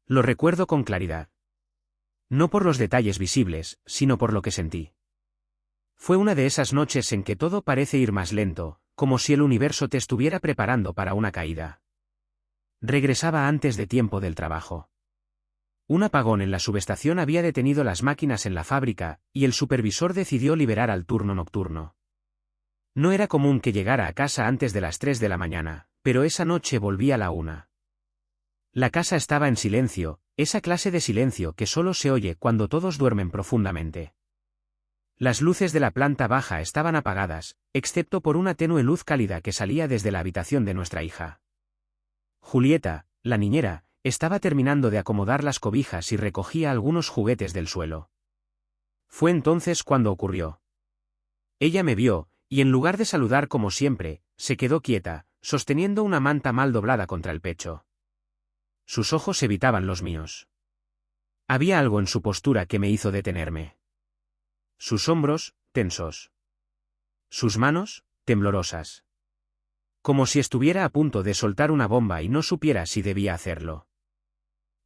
Lo recuerdo con claridad. No por los detalles visibles, sino por lo que sentí. Fue una de esas noches en que todo parece ir más lento, como si el universo te estuviera preparando para una caída. Regresaba antes de tiempo del trabajo. Un apagón en la subestación había detenido las máquinas en la fábrica, y el supervisor decidió liberar al turno nocturno. No era común que llegara a casa antes de las 3 de la mañana, pero esa noche volví a la 1. La casa estaba en silencio, esa clase de silencio que solo se oye cuando todos duermen profundamente. Las luces de la planta baja estaban apagadas, excepto por una tenue luz cálida que salía desde la habitación de nuestra hija. Julieta, la niñera, estaba terminando de acomodar las cobijas y recogía algunos juguetes del suelo. Fue entonces cuando ocurrió. Ella me vio, y en lugar de saludar como siempre, se quedó quieta, sosteniendo una manta mal doblada contra el pecho. Sus ojos evitaban los míos. Había algo en su postura que me hizo detenerme. Sus hombros, tensos. Sus manos, temblorosas. Como si estuviera a punto de soltar una bomba y no supiera si debía hacerlo.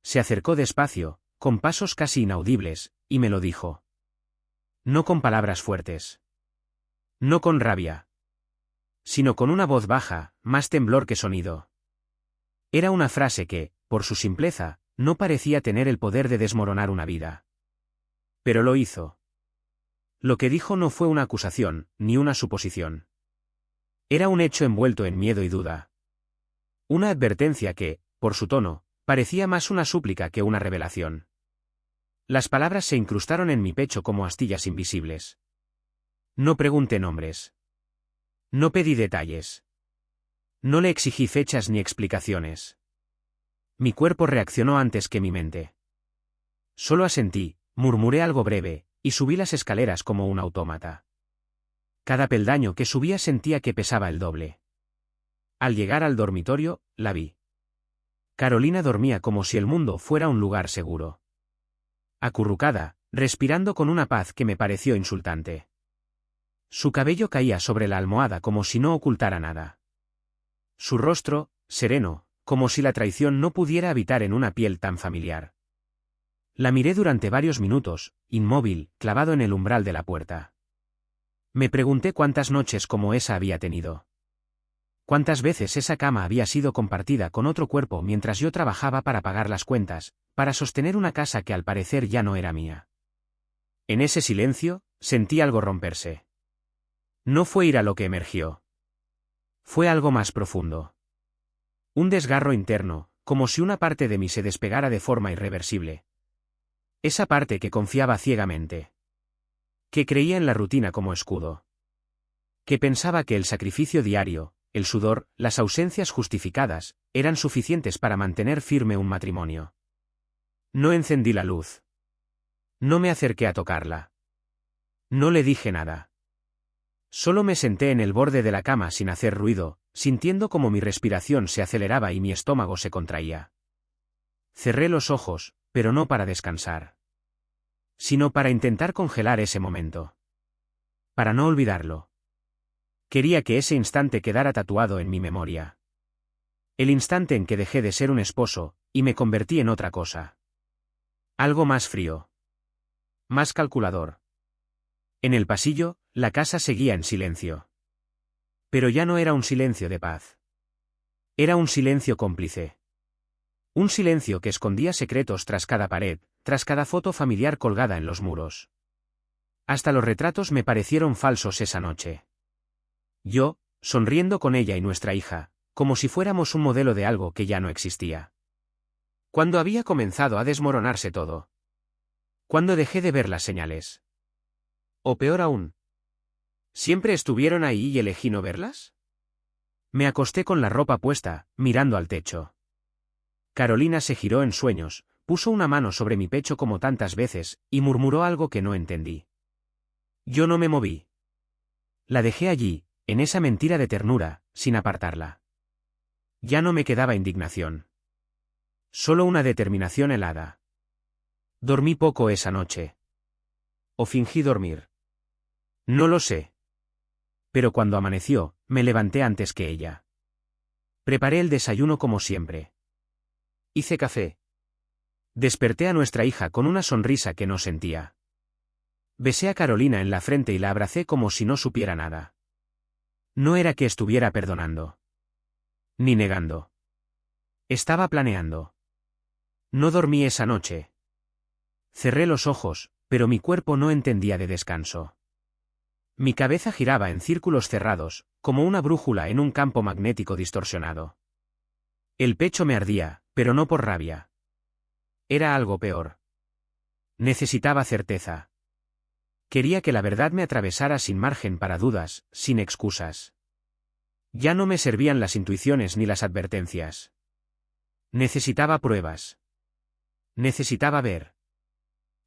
Se acercó despacio, con pasos casi inaudibles, y me lo dijo. No con palabras fuertes. No con rabia. Sino con una voz baja, más temblor que sonido. Era una frase que, por su simpleza, no parecía tener el poder de desmoronar una vida. Pero lo hizo. Lo que dijo no fue una acusación, ni una suposición. Era un hecho envuelto en miedo y duda. Una advertencia que, por su tono, parecía más una súplica que una revelación. Las palabras se incrustaron en mi pecho como astillas invisibles. No pregunté nombres. No pedí detalles. No le exigí fechas ni explicaciones. Mi cuerpo reaccionó antes que mi mente. Solo asentí, murmuré algo breve, y subí las escaleras como un autómata. Cada peldaño que subía sentía que pesaba el doble. Al llegar al dormitorio, la vi. Carolina dormía como si el mundo fuera un lugar seguro. Acurrucada, respirando con una paz que me pareció insultante. Su cabello caía sobre la almohada como si no ocultara nada. Su rostro, sereno, como si la traición no pudiera habitar en una piel tan familiar. La miré durante varios minutos, inmóvil, clavado en el umbral de la puerta. Me pregunté cuántas noches como esa había tenido. Cuántas veces esa cama había sido compartida con otro cuerpo mientras yo trabajaba para pagar las cuentas, para sostener una casa que al parecer ya no era mía. En ese silencio, sentí algo romperse. No fue ira lo que emergió. Fue algo más profundo. Un desgarro interno, como si una parte de mí se despegara de forma irreversible. Esa parte que confiaba ciegamente. Que creía en la rutina como escudo. Que pensaba que el sacrificio diario, el sudor, las ausencias justificadas, eran suficientes para mantener firme un matrimonio. No encendí la luz. No me acerqué a tocarla. No le dije nada. Solo me senté en el borde de la cama sin hacer ruido, sintiendo como mi respiración se aceleraba y mi estómago se contraía. Cerré los ojos, pero no para descansar. Sino para intentar congelar ese momento. Para no olvidarlo. Quería que ese instante quedara tatuado en mi memoria. El instante en que dejé de ser un esposo, y me convertí en otra cosa. Algo más frío. Más calculador. En el pasillo, la casa seguía en silencio. Pero ya no era un silencio de paz. Era un silencio cómplice. Un silencio que escondía secretos tras cada pared, tras cada foto familiar colgada en los muros. Hasta los retratos me parecieron falsos esa noche. Yo, sonriendo con ella y nuestra hija, como si fuéramos un modelo de algo que ya no existía. ¿Cuándo había comenzado a desmoronarse todo? ¿Cuándo dejé de ver las señales? O peor aún, ¿siempre estuvieron ahí y elegí no verlas? Me acosté con la ropa puesta, mirando al techo. Carolina se giró en sueños, puso una mano sobre mi pecho como tantas veces, y murmuró algo que no entendí. Yo no me moví. La dejé allí, en esa mentira de ternura, sin apartarla. Ya no me quedaba indignación. Solo una determinación helada. Dormí poco esa noche. ¿O fingí dormir? No lo sé. Pero cuando amaneció, me levanté antes que ella. Preparé el desayuno como siempre. Hice café. Desperté a nuestra hija con una sonrisa que no sentía. Besé a Carolina en la frente y la abracé como si no supiera nada. No era que estuviera perdonando. Ni negando. Estaba planeando. No dormí esa noche. Cerré los ojos, pero mi cuerpo no entendía de descanso. Mi cabeza giraba en círculos cerrados, como una brújula en un campo magnético distorsionado. El pecho me ardía, pero no por rabia. Era algo peor. Necesitaba certeza. Quería que la verdad me atravesara sin margen para dudas, sin excusas. Ya no me servían las intuiciones ni las advertencias. Necesitaba pruebas. Necesitaba ver.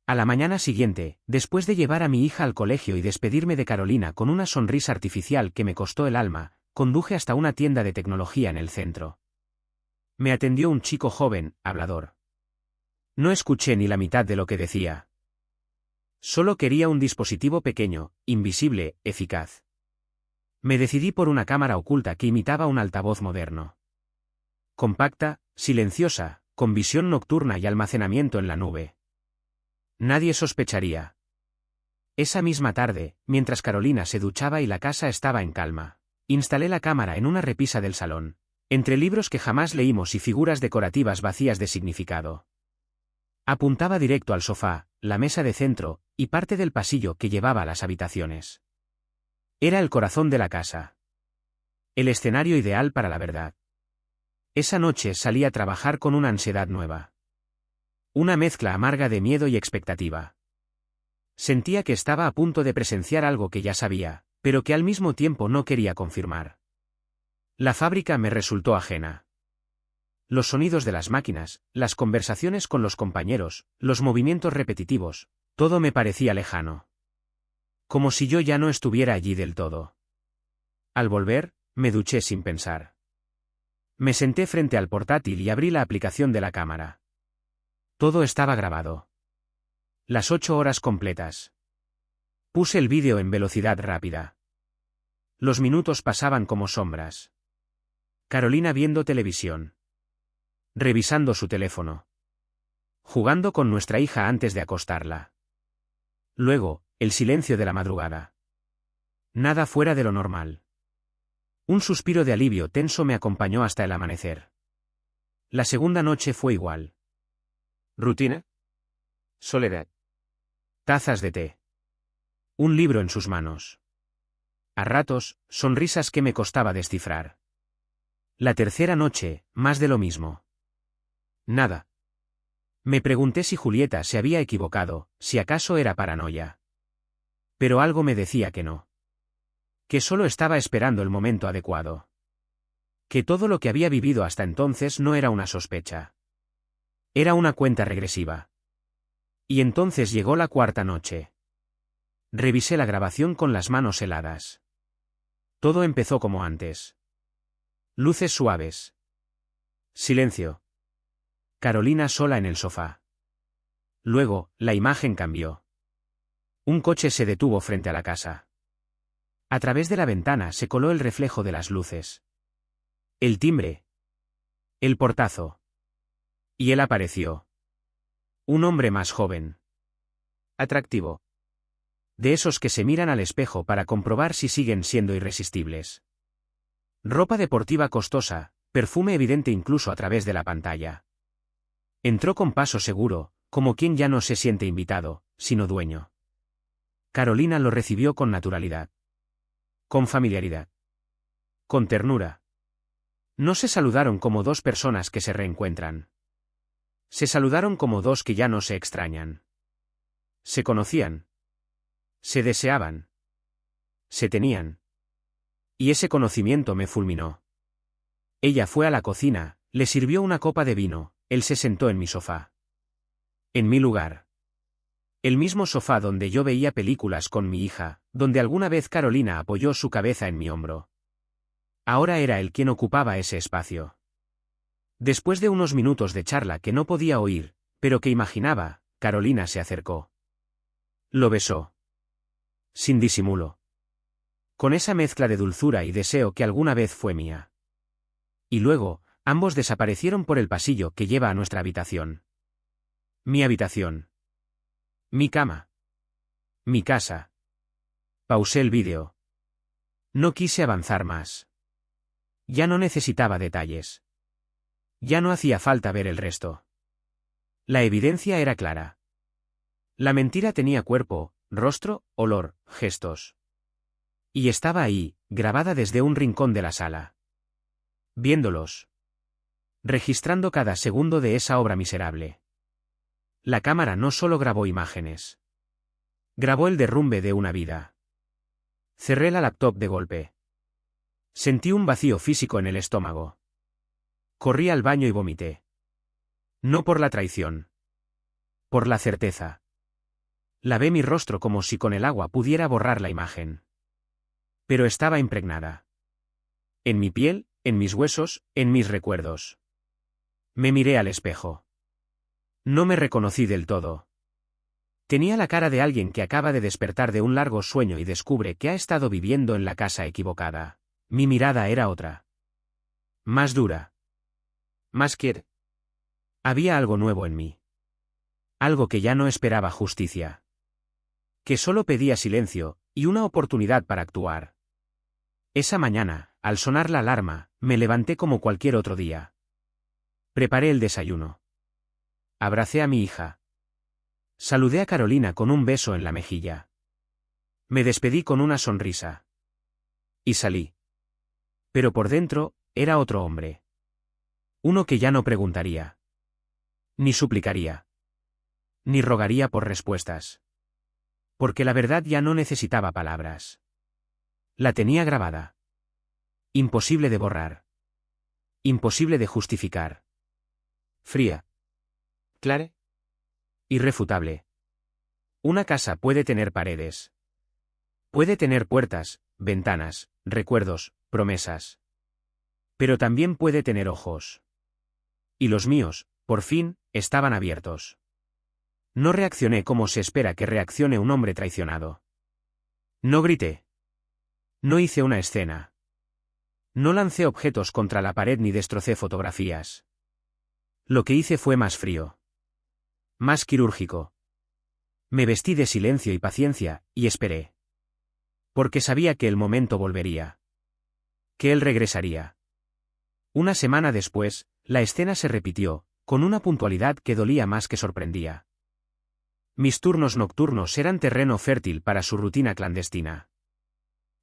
A la mañana siguiente, después de llevar a mi hija al colegio y despedirme de Carolina con una sonrisa artificial que me costó el alma, conduje hasta una tienda de tecnología en el centro. Me atendió un chico joven, hablador. No escuché ni la mitad de lo que decía. Solo quería un dispositivo pequeño, invisible, eficaz. Me decidí por una cámara oculta que imitaba un altavoz moderno. Compacta, silenciosa, con visión nocturna y almacenamiento en la nube. Nadie sospecharía. Esa misma tarde, mientras Carolina se duchaba y la casa estaba en calma, instalé la cámara en una repisa del salón, entre libros que jamás leímos y figuras decorativas vacías de significado. Apuntaba directo al sofá, la mesa de centro, y parte del pasillo que llevaba a las habitaciones. Era el corazón de la casa. El escenario ideal para la verdad. Esa noche salí a trabajar con una ansiedad nueva. Una mezcla amarga de miedo y expectativa. Sentía que estaba a punto de presenciar algo que ya sabía, pero que al mismo tiempo no quería confirmar. La fábrica me resultó ajena. Los sonidos de las máquinas, las conversaciones con los compañeros, los movimientos repetitivos, todo me parecía lejano. Como si yo ya no estuviera allí del todo. Al volver, me duché sin pensar. Me senté frente al portátil y abrí la aplicación de la cámara. Todo estaba grabado. Las 8 horas completas. Puse el vídeo en velocidad rápida. Los minutos pasaban como sombras. Carolina viendo televisión. Revisando su teléfono. Jugando con nuestra hija antes de acostarla. Luego, el silencio de la madrugada. Nada fuera de lo normal. Un suspiro de alivio tenso me acompañó hasta el amanecer. La segunda noche fue igual. Rutina. Soledad. Tazas de té. Un libro en sus manos. A ratos, sonrisas que me costaba descifrar. La tercera noche, más de lo mismo. Nada. Me pregunté si Julieta se había equivocado, si acaso era paranoia. Pero algo me decía que no. Que solo estaba esperando el momento adecuado. Que todo lo que había vivido hasta entonces no era una sospecha. Era una cuenta regresiva. Y entonces llegó la cuarta noche. Revisé la grabación con las manos heladas. Todo empezó como antes. Luces suaves. Silencio. Carolina sola en el sofá. Luego, la imagen cambió. Un coche se detuvo frente a la casa. A través de la ventana se coló el reflejo de las luces. El timbre. El portazo. Y él apareció. Un hombre más joven. Atractivo. De esos que se miran al espejo para comprobar si siguen siendo irresistibles. Ropa deportiva costosa, perfume evidente incluso a través de la pantalla. Entró con paso seguro, como quien ya no se siente invitado, sino dueño. Carolina lo recibió con naturalidad. Con familiaridad. Con ternura. No se saludaron como dos personas que se reencuentran. Se saludaron como dos que ya no se extrañan. Se conocían. Se deseaban. Se tenían. Y ese conocimiento me fulminó. Ella fue a la cocina, le sirvió una copa de vino, él se sentó en mi sofá. En mi lugar. El mismo sofá donde yo veía películas con mi hija, donde alguna vez Carolina apoyó su cabeza en mi hombro. Ahora era él quien ocupaba ese espacio. Después de unos minutos de charla que no podía oír, pero que imaginaba, Carolina se acercó. Lo besó. Sin disimulo. Con esa mezcla de dulzura y deseo que alguna vez fue mía. Y luego, ambos desaparecieron por el pasillo que lleva a nuestra habitación. Mi habitación. Mi cama. Mi casa. Pausé el vídeo. No quise avanzar más. Ya no necesitaba detalles. Ya no hacía falta ver el resto. La evidencia era clara. La mentira tenía cuerpo, rostro, olor, gestos. Y estaba ahí, grabada desde un rincón de la sala. Viéndolos. Registrando cada segundo de esa obra miserable. La cámara no solo grabó imágenes. Grabó el derrumbe de una vida. Cerré la laptop de golpe. Sentí un vacío físico en el estómago. Corrí al baño y vomité. No por la traición. Por la certeza. Lavé mi rostro como si con el agua pudiera borrar la imagen. Pero estaba impregnada. En mi piel, en mis huesos, en mis recuerdos. Me miré al espejo. No me reconocí del todo. Tenía la cara de alguien que acaba de despertar de un largo sueño y descubre que ha estado viviendo en la casa equivocada. Mi mirada era otra. Más dura. Más quieta. Había algo nuevo en mí. Algo que ya no esperaba justicia. Que solo pedía silencio, y una oportunidad para actuar. Esa mañana, al sonar la alarma, me levanté como cualquier otro día. Preparé el desayuno. Abracé a mi hija. Saludé a Carolina con un beso en la mejilla. Me despedí con una sonrisa. Y salí. Pero por dentro, era otro hombre. Uno que ya no preguntaría. Ni suplicaría. Ni rogaría por respuestas. Porque la verdad ya no necesitaba palabras. La tenía grabada. Imposible de borrar. Imposible de justificar. Fría. Clara. Irrefutable. Una casa puede tener paredes. Puede tener puertas, ventanas, recuerdos, promesas. Pero también puede tener ojos. Y los míos, por fin, estaban abiertos. No reaccioné como se espera que reaccione un hombre traicionado. No grité. No hice una escena. No lancé objetos contra la pared ni destrocé fotografías. Lo que hice fue más frío. Más quirúrgico. Me vestí de silencio y paciencia, y esperé. Porque sabía que el momento volvería. Que él regresaría. Una semana después, la escena se repitió, con una puntualidad que dolía más que sorprendía. Mis turnos nocturnos eran terreno fértil para su rutina clandestina.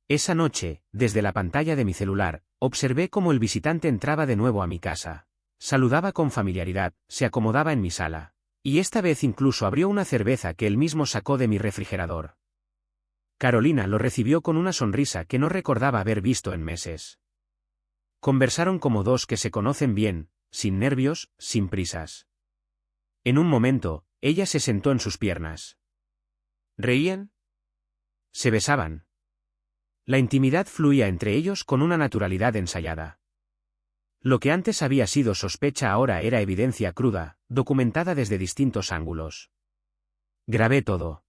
Esa noche, desde la pantalla de mi celular, observé cómo el visitante entraba de nuevo a mi casa. Saludaba con familiaridad, se acomodaba en mi sala. Y esta vez incluso abrió una cerveza que él mismo sacó de mi refrigerador. Carolina lo recibió con una sonrisa que no recordaba haber visto en meses. Conversaron como dos que se conocen bien, sin nervios, sin prisas. En un momento, ella se sentó en sus piernas. ¿Reían? Se besaban. La intimidad fluía entre ellos con una naturalidad ensayada. Lo que antes había sido sospecha ahora era evidencia cruda, documentada desde distintos ángulos. Grabé todo.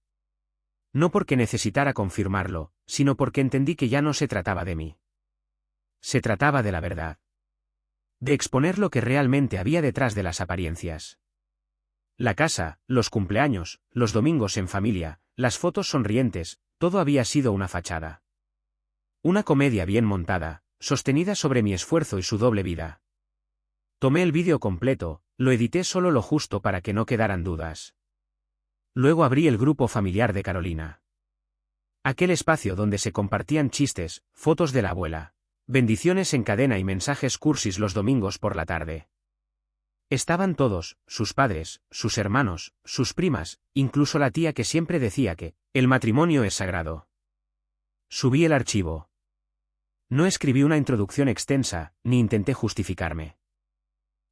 No porque necesitara confirmarlo, sino porque entendí que ya no se trataba de mí. Se trataba de la verdad. De exponer lo que realmente había detrás de las apariencias. La casa, los cumpleaños, los domingos en familia, las fotos sonrientes, todo había sido una fachada. Una comedia bien montada, sostenida sobre mi esfuerzo y su doble vida. Tomé el vídeo completo, lo edité solo lo justo para que no quedaran dudas. Luego abrí el grupo familiar de Carolina. Aquel espacio donde se compartían chistes, fotos de la abuela, bendiciones en cadena y mensajes cursis los domingos por la tarde. Estaban todos, sus padres, sus hermanos, sus primas, incluso la tía que siempre decía que el matrimonio es sagrado. Subí el archivo. No escribí una introducción extensa, ni intenté justificarme.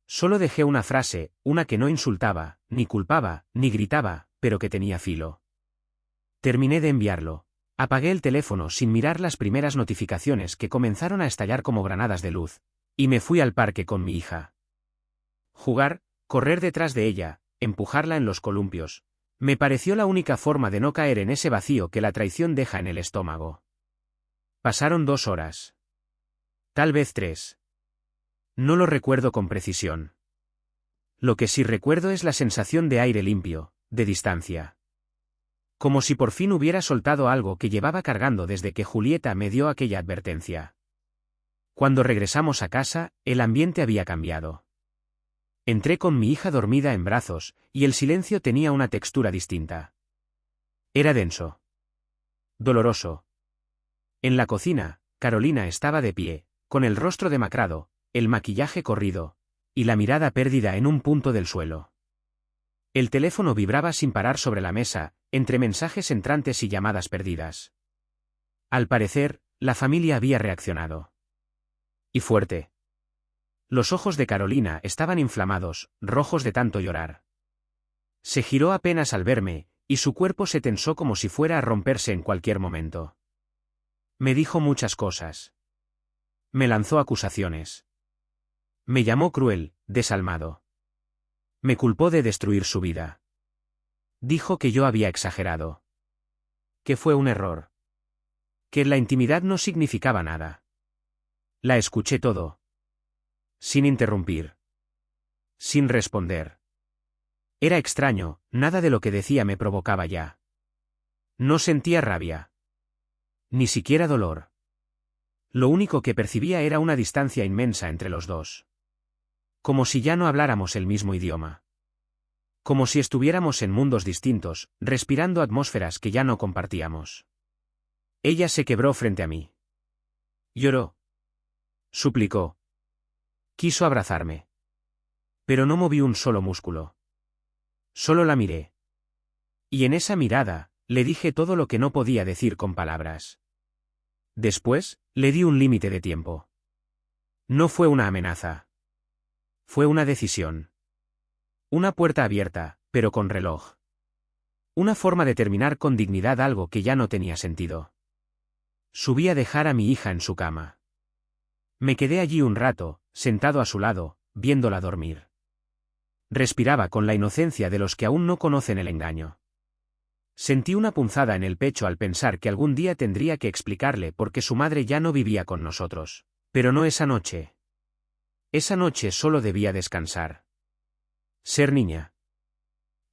Solo dejé una frase, una que no insultaba, ni culpaba, ni gritaba, pero que tenía filo. Terminé de enviarlo. Apagué el teléfono sin mirar las primeras notificaciones que comenzaron a estallar como granadas de luz, y me fui al parque con mi hija. Jugar, correr detrás de ella, empujarla en los columpios, me pareció la única forma de no caer en ese vacío que la traición deja en el estómago. Pasaron 2 horas. Tal vez 3. No lo recuerdo con precisión. Lo que sí recuerdo es la sensación de aire limpio, de distancia. Como si por fin hubiera soltado algo que llevaba cargando desde que Julieta me dio aquella advertencia. Cuando regresamos a casa, el ambiente había cambiado. Entré con mi hija dormida en brazos, y el silencio tenía una textura distinta. Era denso. Doloroso. En la cocina, Carolina estaba de pie, con el rostro demacrado, el maquillaje corrido, y la mirada perdida en un punto del suelo. El teléfono vibraba sin parar sobre la mesa, entre mensajes entrantes y llamadas perdidas. Al parecer, la familia había reaccionado. Y fuerte. Los ojos de Carolina estaban inflamados, rojos de tanto llorar. Se giró apenas al verme, y su cuerpo se tensó como si fuera a romperse en cualquier momento. Me dijo muchas cosas. Me lanzó acusaciones. Me llamó cruel, desalmado. Me culpó de destruir su vida. Dijo que yo había exagerado. Que fue un error. Que la intimidad no significaba nada. La escuché todo. Sin interrumpir. Sin responder. Era extraño, nada de lo que decía me provocaba ya. No sentía rabia. Ni siquiera dolor. Lo único que percibía era una distancia inmensa entre los dos. Como si ya no habláramos el mismo idioma. Como si estuviéramos en mundos distintos, respirando atmósferas que ya no compartíamos. Ella se quebró frente a mí. Lloró. Suplicó. Quiso abrazarme. Pero no moví un solo músculo. Solo la miré. Y en esa mirada, le dije todo lo que no podía decir con palabras. Después, le di un límite de tiempo. No fue una amenaza. Fue una decisión. Una puerta abierta, pero con reloj. Una forma de terminar con dignidad algo que ya no tenía sentido. Subí a dejar a mi hija en su cama. Me quedé allí un rato, sentado a su lado, viéndola dormir. Respiraba con la inocencia de los que aún no conocen el engaño. Sentí una punzada en el pecho al pensar que algún día tendría que explicarle por qué su madre ya no vivía con nosotros. Pero no esa noche. Esa noche solo debía descansar. Ser niña.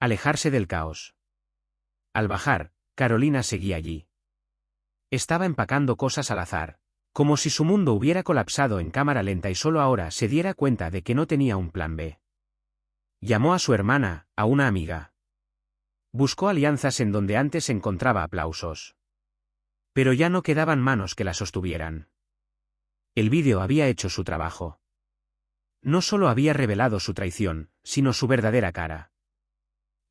Alejarse del caos. Al bajar, Carolina seguía allí. Estaba empacando cosas al azar, como si su mundo hubiera colapsado en cámara lenta y solo ahora se diera cuenta de que no tenía un plan B. Llamó a su hermana, a una amiga. Buscó alianzas en donde antes encontraba aplausos. Pero ya no quedaban manos que la sostuvieran. El vídeo había hecho su trabajo. No solo había revelado su traición, sino su verdadera cara.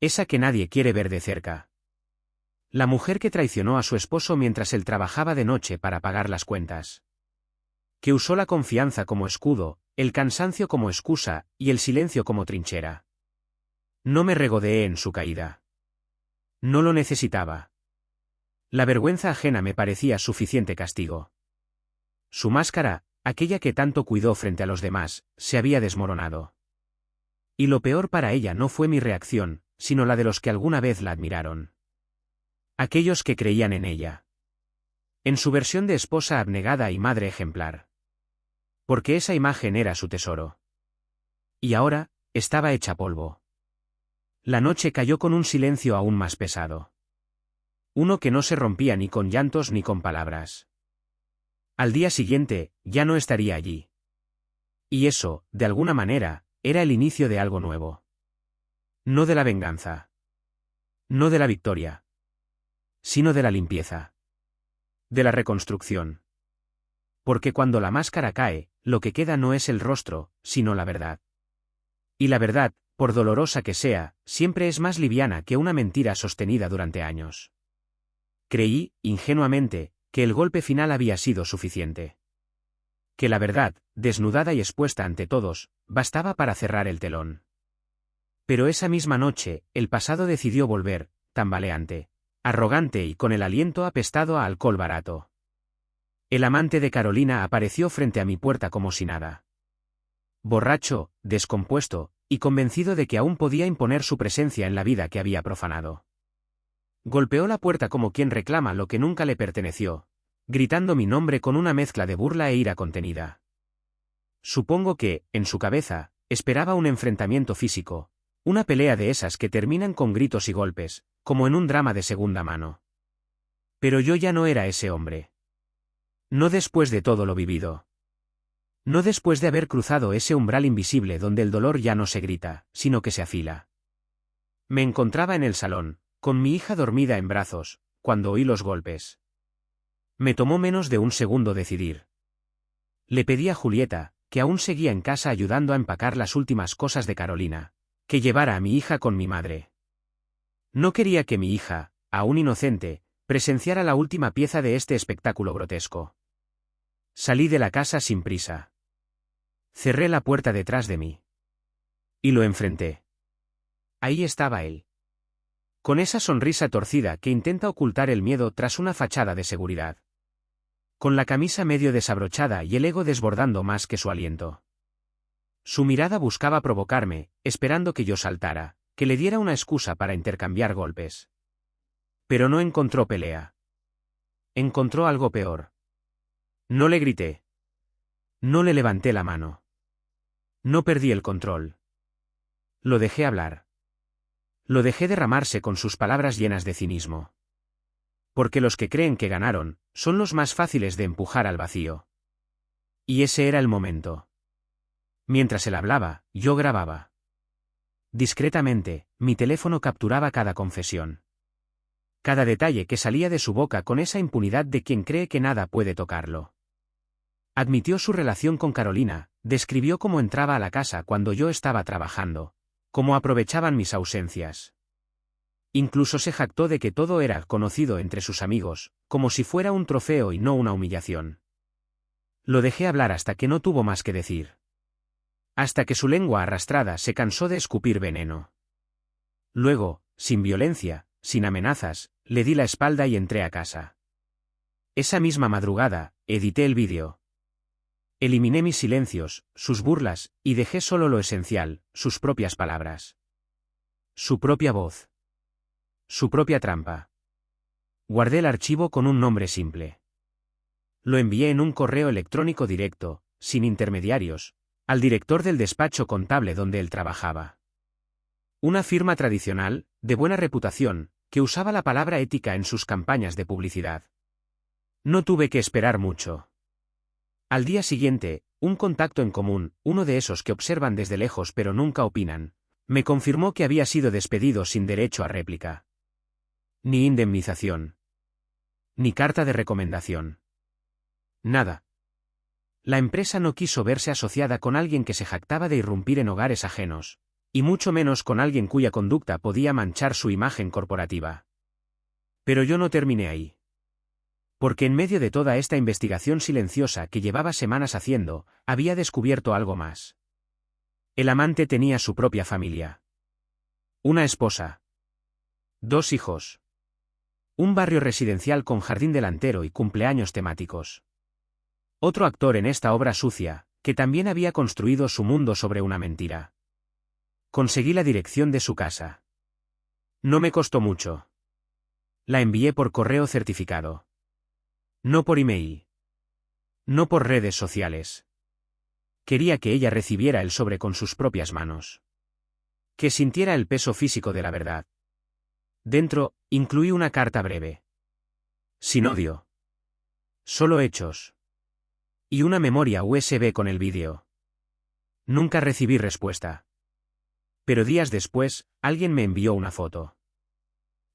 Esa que nadie quiere ver de cerca. La mujer que traicionó a su esposo mientras él trabajaba de noche para pagar las cuentas. Que usó la confianza como escudo, el cansancio como excusa, y el silencio como trinchera. No me regodeé en su caída. No lo necesitaba. La vergüenza ajena me parecía suficiente castigo. Su máscara, aquella que tanto cuidó frente a los demás, se había desmoronado. Y lo peor para ella no fue mi reacción, sino la de los que alguna vez la admiraron. Aquellos que creían en ella. En su versión de esposa abnegada y madre ejemplar. Porque esa imagen era su tesoro. Y ahora, estaba hecha polvo. La noche cayó con un silencio aún más pesado. Uno que no se rompía ni con llantos ni con palabras. Al día siguiente, ya no estaría allí. Y eso, de alguna manera, era el inicio de algo nuevo. No de la venganza. No de la victoria. Sino de la limpieza. De la reconstrucción. Porque cuando la máscara cae, lo que queda no es el rostro, sino la verdad. Y la verdad, por dolorosa que sea, siempre es más liviana que una mentira sostenida durante años. Creí, ingenuamente, que el golpe final había sido suficiente. Que la verdad, desnudada y expuesta ante todos, bastaba para cerrar el telón. Pero esa misma noche, el pasado decidió volver, tambaleante, arrogante y con el aliento apestado a alcohol barato. El amante de Carolina apareció frente a mi puerta como si nada. Borracho, descompuesto, y convencido de que aún podía imponer su presencia en la vida que había profanado. Golpeó la puerta como quien reclama lo que nunca le perteneció, gritando mi nombre con una mezcla de burla e ira contenida. Supongo que, en su cabeza, Esperaba un enfrentamiento físico, una pelea de esas que terminan con gritos y golpes, como en un drama de segunda mano. Pero yo ya no era ese hombre. No después de todo lo vivido. No después de haber cruzado ese umbral invisible donde el dolor ya no se grita, sino que se afila. Me encontraba en el salón, con mi hija dormida en brazos, cuando oí los golpes. Me tomó menos de un segundo decidir. Le pedí a Julieta, que aún seguía en casa ayudando a empacar las últimas cosas de Carolina, que llevara a mi hija con mi madre. No quería que mi hija, aún inocente, presenciara la última pieza de este espectáculo grotesco. Salí de la casa sin prisa. Cerré la puerta detrás de mí. Y lo enfrenté. Ahí estaba él. Con esa sonrisa torcida que intenta ocultar el miedo tras una fachada de seguridad. Con la camisa medio desabrochada y el ego desbordando más que su aliento. Su mirada buscaba provocarme, esperando que yo saltara, que le diera una excusa para intercambiar golpes. Pero no encontró pelea. Encontró algo peor. No le grité. No le levanté la mano. No perdí el control. Lo dejé hablar. Lo dejé derramarse con sus palabras llenas de cinismo. Porque los que creen que ganaron, son los más fáciles de empujar al vacío. Y ese era el momento. Mientras él hablaba, yo grababa. Discretamente, mi teléfono capturaba cada confesión. Cada detalle que salía de su boca con esa impunidad de quien cree que nada puede tocarlo. Admitió su relación con Carolina, describió cómo entraba a la casa cuando yo estaba trabajando, cómo aprovechaban mis ausencias. Incluso se jactó de que todo era conocido entre sus amigos, como si fuera un trofeo y no una humillación. Lo dejé hablar hasta que no tuvo más que decir. Hasta que su lengua arrastrada se cansó de escupir veneno. Luego, sin violencia, sin amenazas, le di la espalda y entré a casa. Esa misma madrugada, edité el vídeo. Eliminé mis silencios, sus burlas, y dejé solo lo esencial, sus propias palabras. Su propia voz. Su propia trampa. Guardé el archivo con un nombre simple. Lo envié en un correo electrónico directo, sin intermediarios, al director del despacho contable donde él trabajaba. Una firma tradicional, de buena reputación, que usaba la palabra ética en sus campañas de publicidad. No tuve que esperar mucho. Al día siguiente, un contacto en común, uno de esos que observan desde lejos pero nunca opinan, me confirmó que había sido despedido sin derecho a réplica. Ni indemnización. Ni carta de recomendación. Nada. La empresa no quiso verse asociada con alguien que se jactaba de irrumpir en hogares ajenos, y mucho menos con alguien cuya conducta podía manchar su imagen corporativa. Pero yo no terminé ahí. Porque en medio de toda esta investigación silenciosa que llevaba semanas haciendo, había descubierto algo más. El amante tenía su propia familia. Una esposa. 2 hijos. Un barrio residencial con jardín delantero y cumpleaños temáticos. Otro actor en esta obra sucia, que también había construido su mundo sobre una mentira. Conseguí la dirección de su casa. No me costó mucho. La envié por correo certificado. No por email. No por redes sociales. Quería que ella recibiera el sobre con sus propias manos. Que sintiera el peso físico de la verdad. Dentro, incluí una carta breve. Sin odio. Solo hechos. Y una memoria USB con el vídeo. Nunca recibí respuesta. Pero días después, alguien me envió una foto.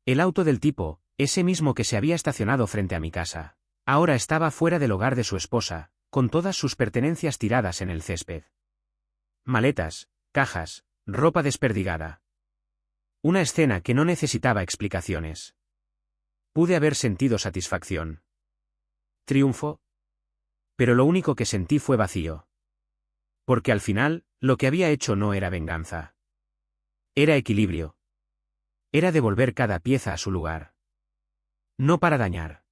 El auto del tipo, ese mismo que se había estacionado frente a mi casa. Ahora estaba fuera del hogar de su esposa, con todas sus pertenencias tiradas en el césped. Maletas, cajas, ropa desperdigada. Una escena que no necesitaba explicaciones. Pude haber sentido satisfacción. Triunfo. Pero lo único que sentí fue vacío. Porque al final, lo que había hecho no era venganza. Era equilibrio. Era devolver cada pieza a su lugar. No para dañar.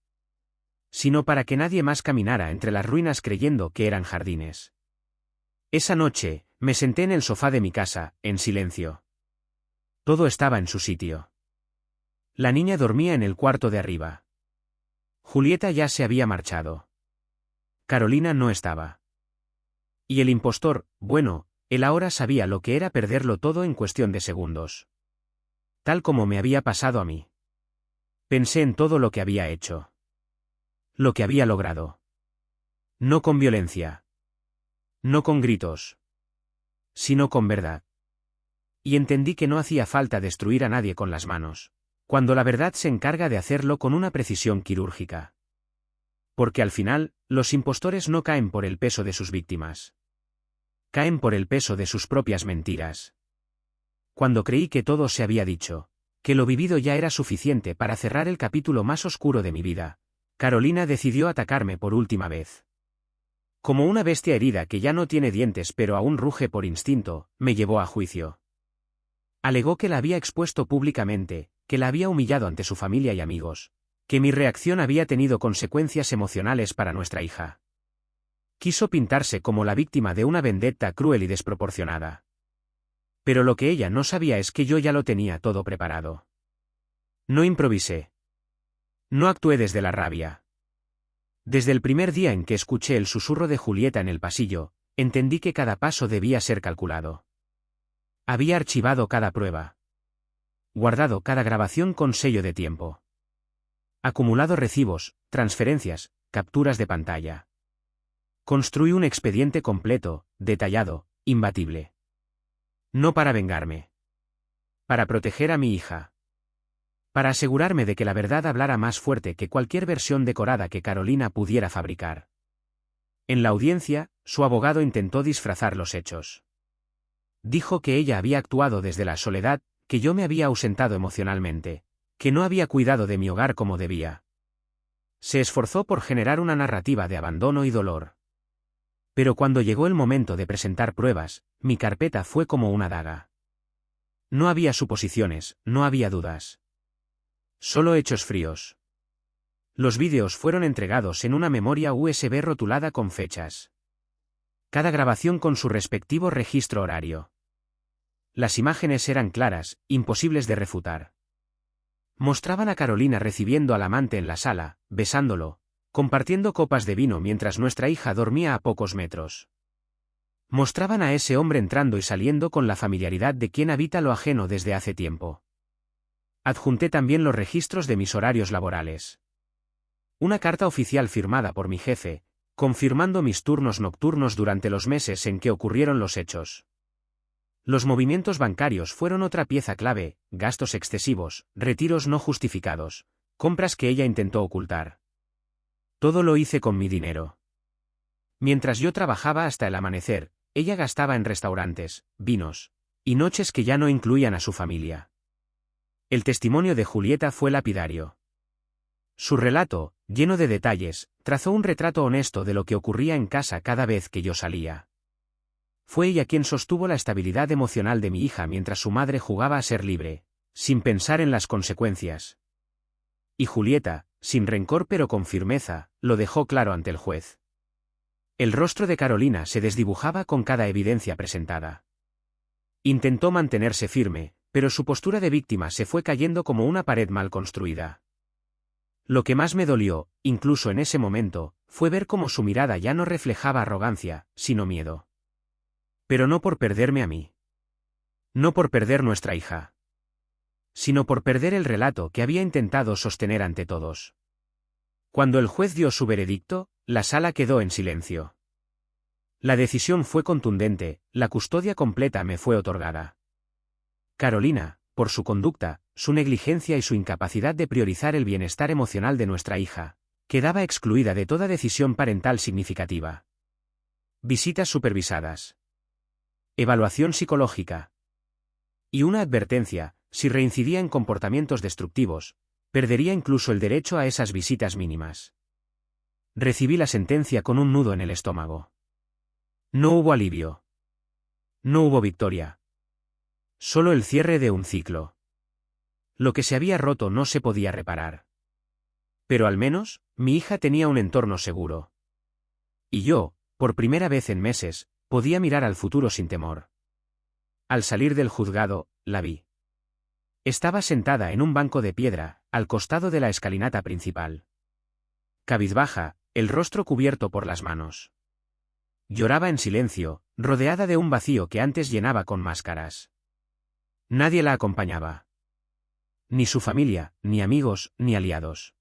Sino para que nadie más caminara entre las ruinas creyendo que eran jardines. Esa noche, me senté en el sofá de mi casa, en silencio. Todo estaba en su sitio. La niña dormía en el cuarto de arriba. Julieta ya se había marchado. Carolina no estaba. Y el impostor, bueno, Él ahora sabía lo que era perderlo todo en cuestión de segundos. Tal como me había pasado a mí. Pensé en todo lo que había hecho. Lo que había logrado. No con violencia. No con gritos. Sino con verdad. Y entendí que no hacía falta destruir a nadie con las manos, cuando la verdad se encarga de hacerlo con una precisión quirúrgica. Porque al final, los impostores no caen por el peso de sus víctimas. Caen por el peso de sus propias mentiras. Cuando creí que todo se había dicho, que lo vivido ya era suficiente para cerrar el capítulo más oscuro de mi vida, Carolina decidió atacarme por última vez. Como una bestia herida que ya no tiene dientes pero aún ruge por instinto, me llevó a juicio. Alegó que la había expuesto públicamente, que la había humillado ante su familia y amigos, que mi reacción había tenido consecuencias emocionales para nuestra hija. Quiso pintarse como la víctima de una vendetta cruel y desproporcionada. Pero lo que ella no sabía es que yo ya lo tenía todo preparado. No improvisé. No actué desde la rabia. Desde el primer día en que escuché el susurro de Julieta en el pasillo, entendí que cada paso debía ser calculado. Había archivado cada prueba. Guardado cada grabación con sello de tiempo. Acumulado recibos, transferencias, capturas de pantalla. Construí un expediente completo, detallado, imbatible. No para vengarme. Para proteger a mi hija. Para asegurarme de que la verdad hablara más fuerte que cualquier versión decorada que Carolina pudiera fabricar. En la audiencia, su abogado intentó disfrazar los hechos. Dijo que ella había actuado desde la soledad, que yo me había ausentado emocionalmente, que no había cuidado de mi hogar como debía. Se esforzó por generar una narrativa de abandono y dolor. Pero cuando llegó el momento de presentar pruebas, mi carpeta fue como una daga. No había suposiciones, no había dudas. Solo hechos fríos. Los vídeos fueron entregados en una memoria USB rotulada con fechas. Cada grabación con su respectivo registro horario. Las imágenes eran claras, imposibles de refutar. Mostraban a Carolina recibiendo al amante en la sala, besándolo, compartiendo copas de vino mientras nuestra hija dormía a pocos metros. Mostraban a ese hombre entrando y saliendo con la familiaridad de quien habita lo ajeno desde hace tiempo. Adjunté también los registros de mis horarios laborales. Una carta oficial firmada por mi jefe, confirmando mis turnos nocturnos durante los meses en que ocurrieron los hechos. Los movimientos bancarios fueron otra pieza clave, gastos excesivos, retiros no justificados, compras que ella intentó ocultar. Todo lo hice con mi dinero. Mientras yo trabajaba hasta el amanecer, ella gastaba en restaurantes, vinos, y noches que ya no incluían a su familia. El testimonio de Julieta fue lapidario. Su relato, lleno de detalles, trazó un retrato honesto de lo que ocurría en casa cada vez que yo salía. Fue ella quien sostuvo la estabilidad emocional de mi hija mientras su madre jugaba a ser libre, sin pensar en las consecuencias. Y Julieta, sin rencor pero con firmeza, lo dejó claro ante el juez. El rostro de Carolina se desdibujaba con cada evidencia presentada. Intentó mantenerse firme, pero su postura de víctima se fue cayendo como una pared mal construida. Lo que más me dolió, incluso en ese momento, fue ver cómo su mirada ya no reflejaba arrogancia, sino miedo. Pero no por perderme a mí. No por perder nuestra hija. Sino por perder el relato que había intentado sostener ante todos. Cuando el juez dio su veredicto, la sala quedó en silencio. La decisión fue contundente, la custodia completa me fue otorgada. Carolina, por su conducta, su negligencia y su incapacidad de priorizar el bienestar emocional de nuestra hija, quedaba excluida de toda decisión parental significativa. Visitas supervisadas. Evaluación psicológica. Y una advertencia, si reincidía en comportamientos destructivos, perdería incluso el derecho a esas visitas mínimas. Recibí la sentencia con un nudo en el estómago. No hubo alivio. No hubo victoria. Solo el cierre de un ciclo. Lo que se había roto no se podía reparar. Pero al menos, mi hija tenía un entorno seguro. Y yo, por primera vez en meses, podía mirar al futuro sin temor. Al salir del juzgado, la vi. Estaba sentada en un banco de piedra, al costado de la escalinata principal. Cabizbaja, el rostro cubierto por las manos. Lloraba en silencio, rodeada de un vacío que antes llenaba con máscaras. Nadie la acompañaba. Ni su familia, ni amigos, ni aliados.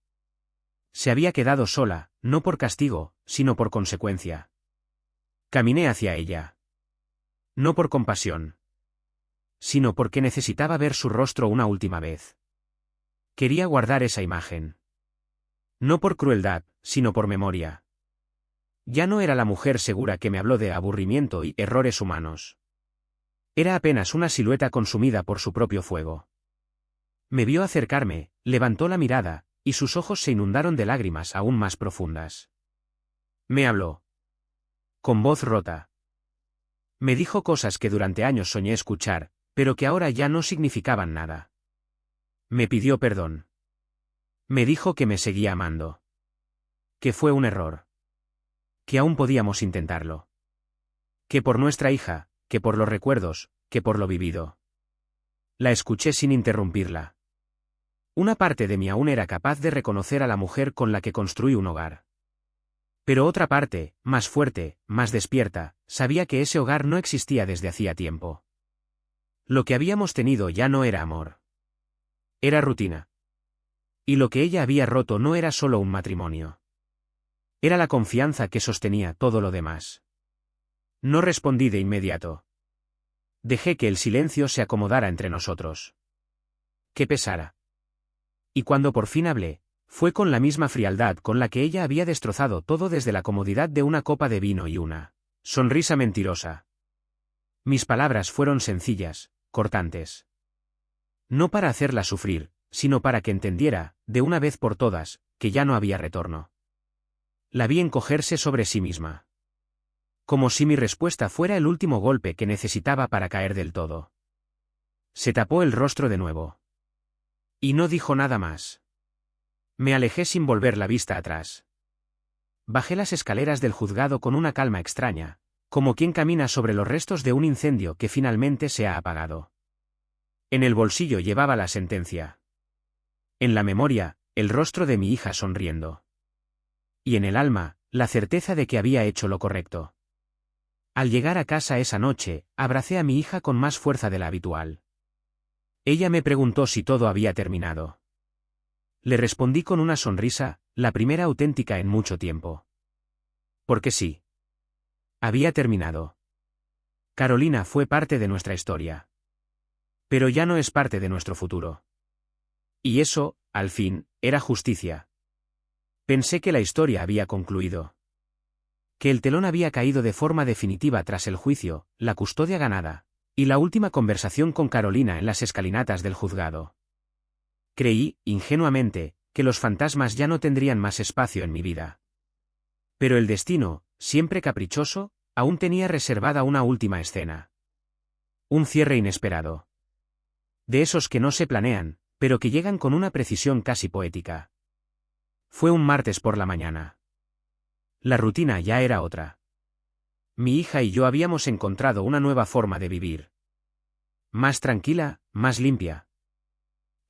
Se había quedado sola, no por castigo, sino por consecuencia. Caminé hacia ella. No por compasión, sino porque necesitaba ver su rostro una última vez. Quería guardar esa imagen. No por crueldad, sino por memoria. Ya no era la mujer segura que me habló de aburrimiento y errores humanos. Era apenas una silueta consumida por su propio fuego. Me vio acercarme, levantó la mirada, y sus ojos se inundaron de lágrimas aún más profundas. Me habló. Con voz rota. Me dijo cosas que durante años soñé escuchar, pero que ahora ya no significaban nada. Me pidió perdón. Me dijo que me seguía amando. Que fue un error. Que aún podíamos intentarlo. Que por nuestra hija, que por los recuerdos, que por lo vivido. La escuché sin interrumpirla. Una parte de mí aún era capaz de reconocer a la mujer con la que construí un hogar. Pero otra parte, más fuerte, más despierta, sabía que ese hogar no existía desde hacía tiempo. Lo que habíamos tenido ya no era amor. Era rutina. Y lo que ella había roto no era solo un matrimonio. Era la confianza que sostenía todo lo demás. No respondí de inmediato. Dejé que el silencio se acomodara entre nosotros. Que pesara. Y cuando por fin hablé, fue con la misma frialdad con la que ella había destrozado todo desde la comodidad de una copa de vino y una sonrisa mentirosa. Mis palabras fueron sencillas, cortantes. No para hacerla sufrir, sino para que entendiera, de una vez por todas, que ya no había retorno. La vi encogerse sobre sí misma. Como si mi respuesta fuera el último golpe que necesitaba para caer del todo. Se tapó el rostro de nuevo. Y no dijo nada más. Me alejé sin volver la vista atrás. Bajé las escaleras del juzgado con una calma extraña, como quien camina sobre los restos de un incendio que finalmente se ha apagado. En el bolsillo llevaba la sentencia. En la memoria, el rostro de mi hija sonriendo. Y en el alma, la certeza de que había hecho lo correcto. Al llegar a casa esa noche, abracé a mi hija con más fuerza de la habitual. Ella me preguntó si todo había terminado. Le respondí con una sonrisa, la primera auténtica en mucho tiempo. Porque sí. Había terminado. Carolina fue parte de nuestra historia. Pero ya no es parte de nuestro futuro. Y eso, al fin, era justicia. Pensé que la historia había concluido. Que el telón había caído de forma definitiva tras el juicio, la custodia ganada, y la última conversación con Carolina en las escalinatas del juzgado. Creí, ingenuamente, que los fantasmas ya no tendrían más espacio en mi vida. Pero el destino, siempre caprichoso, aún tenía reservada una última escena. Un cierre inesperado. De esos que no se planean, pero que llegan con una precisión casi poética. Fue un martes por la mañana. La rutina ya era otra. Mi hija y yo habíamos encontrado una nueva forma de vivir. Más tranquila, más limpia.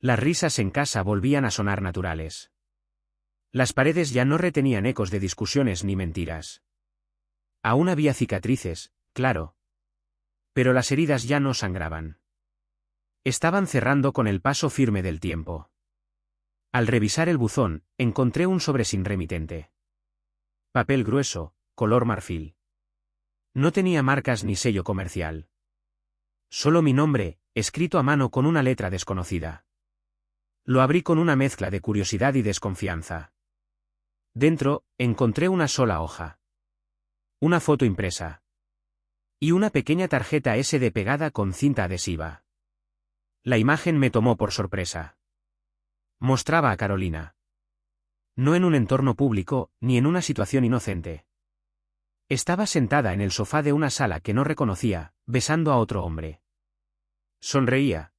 Las risas en casa volvían a sonar naturales. Las paredes ya no retenían ecos de discusiones ni mentiras. Aún había cicatrices, claro. Pero las heridas ya no sangraban. Estaban cerrando con el paso firme del tiempo. Al revisar el buzón, encontré un sobre sin remitente. Papel grueso, color marfil. No tenía marcas ni sello comercial. Solo mi nombre, escrito a mano con una letra desconocida. Lo abrí con una mezcla de curiosidad y desconfianza. Dentro, encontré una sola hoja. Una foto impresa. Y una pequeña tarjeta SD pegada con cinta adhesiva. La imagen me tomó por sorpresa. Mostraba a Carolina. No en un entorno público, ni en una situación inocente. Estaba sentada en el sofá de una sala que no reconocía, besando a otro hombre. Sonreía.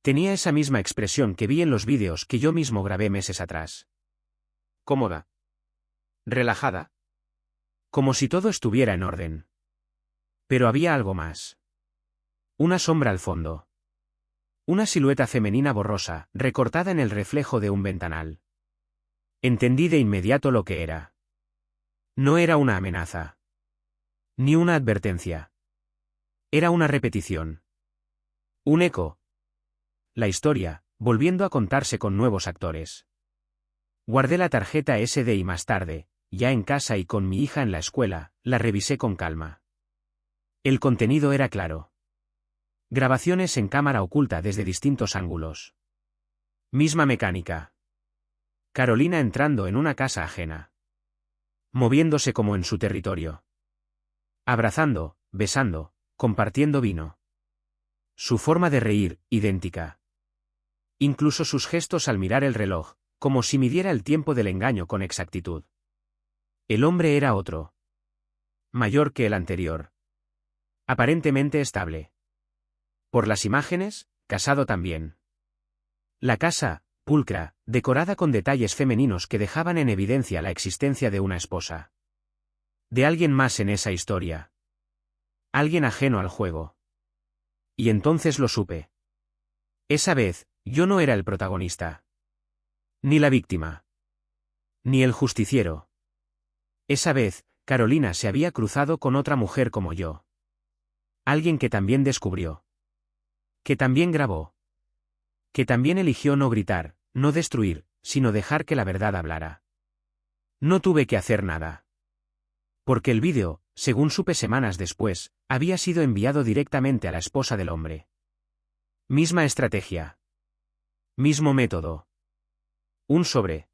Tenía esa misma expresión que vi en los vídeos que yo mismo grabé meses atrás. Cómoda. Relajada. Como si todo estuviera en orden. Pero había algo más. Una sombra al fondo. Una silueta femenina borrosa, recortada en el reflejo de un ventanal. Entendí de inmediato lo que era. No era una amenaza. Ni una advertencia. Era una repetición. Un eco. La historia, volviendo a contarse con nuevos actores. Guardé la tarjeta SD y más tarde, ya en casa y con mi hija en la escuela, la revisé con calma. El contenido era claro. Grabaciones en cámara oculta desde distintos ángulos. Misma mecánica. Carolina entrando en una casa ajena. Moviéndose como en su territorio. Abrazando, besando, compartiendo vino. Su forma de reír, idéntica. Incluso sus gestos al mirar el reloj, como si midiera el tiempo del engaño con exactitud. El hombre era otro. Mayor que el anterior. Aparentemente estable. Por las imágenes, casado también. La casa, pulcra, decorada con detalles femeninos que dejaban en evidencia la existencia de una esposa. De alguien más en esa historia. Alguien ajeno al juego. Y entonces lo supe. Esa vez, yo no era el protagonista. Ni la víctima. Ni el justiciero. Esa vez, Carolina se había cruzado con otra mujer como yo. Alguien que también descubrió. Que también grabó. Que también eligió no gritar, no destruir, sino dejar que la verdad hablara. No tuve que hacer nada. Porque el vídeo, según supe semanas después, había sido enviado directamente a la esposa del hombre. Misma estrategia. Mismo método. Un sobre.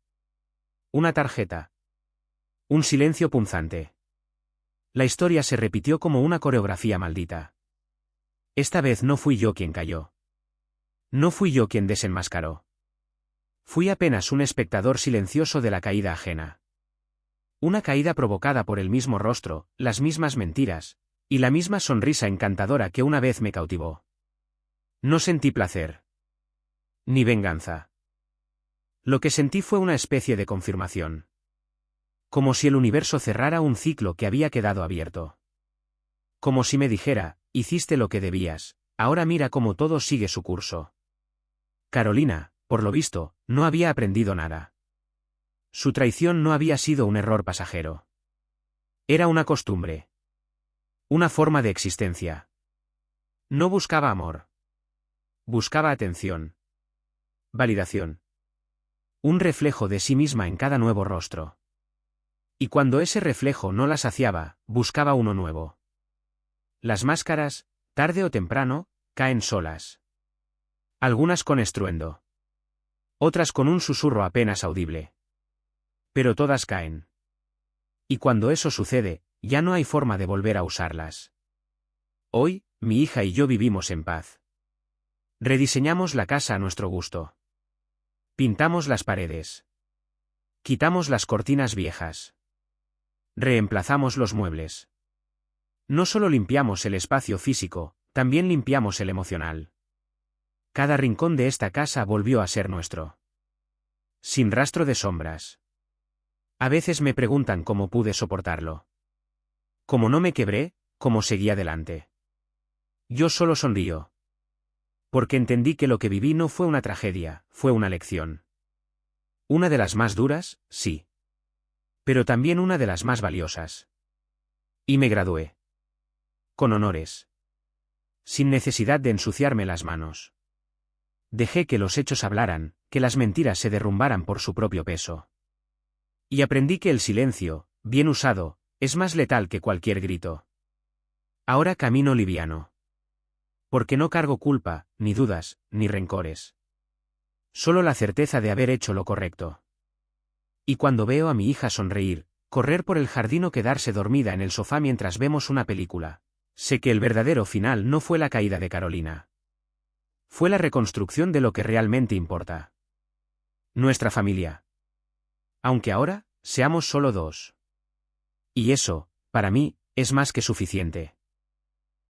Una tarjeta. Un silencio punzante. La historia se repitió como una coreografía maldita. Esta vez no fui yo quien cayó. No fui yo quien desenmascaró. Fui apenas un espectador silencioso de la caída ajena. Una caída provocada por el mismo rostro, las mismas mentiras, y la misma sonrisa encantadora que una vez me cautivó. No sentí placer. Ni venganza. Lo que sentí fue una especie de confirmación. Como si el universo cerrara un ciclo que había quedado abierto. Como si me dijera, hiciste lo que debías, ahora mira cómo todo sigue su curso. Carolina, por lo visto, no había aprendido nada. Su traición no había sido un error pasajero. Era una costumbre. Una forma de existencia. No buscaba amor. Buscaba atención. Validación. Un reflejo de sí misma en cada nuevo rostro. Y cuando ese reflejo no la saciaba, buscaba uno nuevo. Las máscaras, tarde o temprano, caen solas. Algunas con estruendo. Otras con un susurro apenas audible. Pero todas caen. Y cuando eso sucede, ya no hay forma de volver a usarlas. Hoy, mi hija y yo vivimos en paz. Rediseñamos la casa a nuestro gusto. Pintamos las paredes. Quitamos las cortinas viejas. Reemplazamos los muebles. No solo limpiamos el espacio físico, también limpiamos el emocional. Cada rincón de esta casa volvió a ser nuestro. Sin rastro de sombras. A veces me preguntan cómo pude soportarlo. Cómo no me quebré, cómo seguí adelante. Yo solo sonrío. Porque entendí que lo que viví no fue una tragedia, fue una lección. Una de las más duras, sí. Pero también una de las más valiosas. Y me gradué. Con honores. Sin necesidad de ensuciarme las manos. Dejé que los hechos hablaran, que las mentiras se derrumbaran por su propio peso. Y aprendí que el silencio, bien usado, es más letal que cualquier grito. Ahora camino liviano. Porque no cargo culpa, ni dudas, ni rencores. Solo la certeza de haber hecho lo correcto. Y cuando veo a mi hija sonreír, correr por el jardín o quedarse dormida en el sofá mientras vemos una película, sé que el verdadero final no fue la caída de Carolina. Fue la reconstrucción de lo que realmente importa. Nuestra familia. Aunque ahora, seamos solo dos. Y eso, para mí, es más que suficiente.